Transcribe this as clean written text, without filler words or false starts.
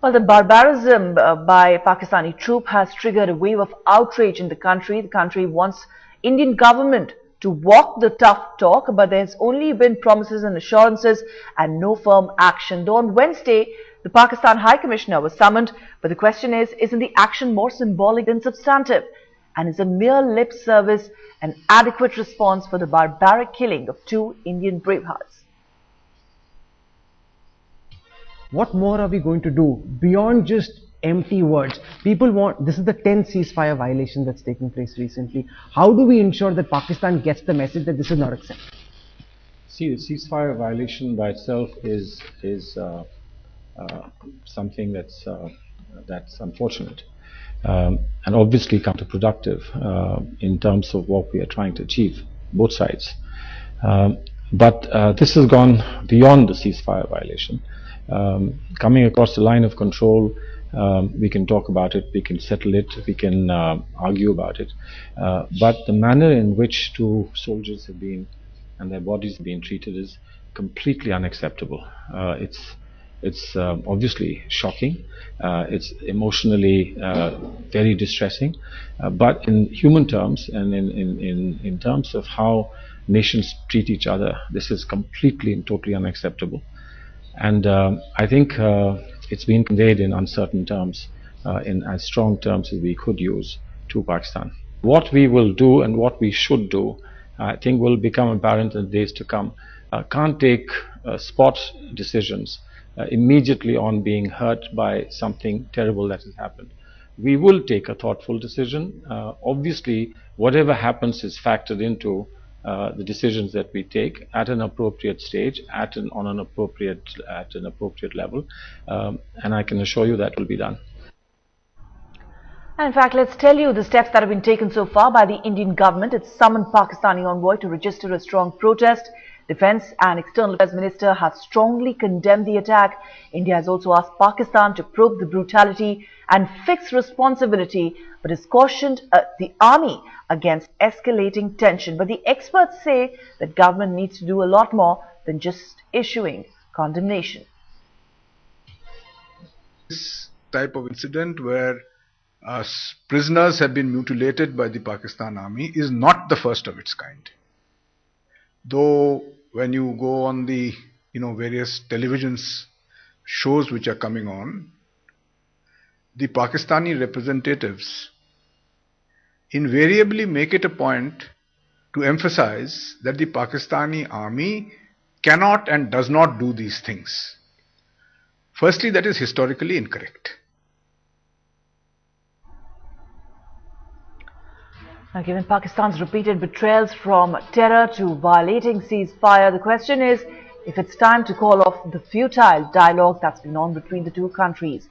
Well, the barbarism by Pakistani troop has triggered a wave of outrage in the country. The country wants Indian government to walk the tough talk, but there's only been promises and assurances and no firm action. Though on Wednesday, the Pakistan High Commissioner was summoned, but the question is, isn't the action more symbolic than substantive? And is a mere lip service an adequate response for the barbaric killing of two Indian bravehearts? What more are we going to do beyond just empty words? People want, this is the 10th ceasefire violation that's taking place recently. How do we ensure that Pakistan gets the message that this is not acceptable? See, the ceasefire violation by itself is something that's unfortunate and obviously counterproductive in terms of what we are trying to achieve, both sides. But this has gone beyond the ceasefire violation. Coming across the line of control, we can talk about it, we can settle it, we can argue about it, but the manner in which two soldiers have been and their bodies have been treated is completely unacceptable. It's obviously shocking, it's emotionally very distressing, but in human terms and in terms of how nations treat each other, this is completely and totally unacceptable. And I think it's been conveyed in uncertain terms, in as strong terms as we could use to Pakistan. What we will do and what we should do, I think will become apparent in the days to come. Can't take spot decisions immediately on being hurt by something terrible that has happened. We will take a thoughtful decision. Obviously, whatever happens is factored into the decisions that we take at an appropriate stage, at an appropriate level, and I can assure you that will be done. And in fact, let's tell you the steps that have been taken so far by the Indian government. It's summoned Pakistani envoy to register a strong protest. Defense and External Affairs Minister have strongly condemned the attack. India has also asked Pakistan to probe the brutality and fix responsibility, but has cautioned the army against escalating tension. But the experts say that government needs to do a lot more than just issuing condemnation. This type of incident where prisoners have been mutilated by the Pakistan army is not the first of its kind. Though when you go on the various television shows which are coming on, the Pakistani representatives invariably make it a point to emphasize that the Pakistani army cannot and does not do these things. Firstly, that is historically incorrect. Now, given Pakistan's repeated betrayals from terror to violating ceasefire, the question is if it's time to call off the futile dialogue that's been on between the two countries.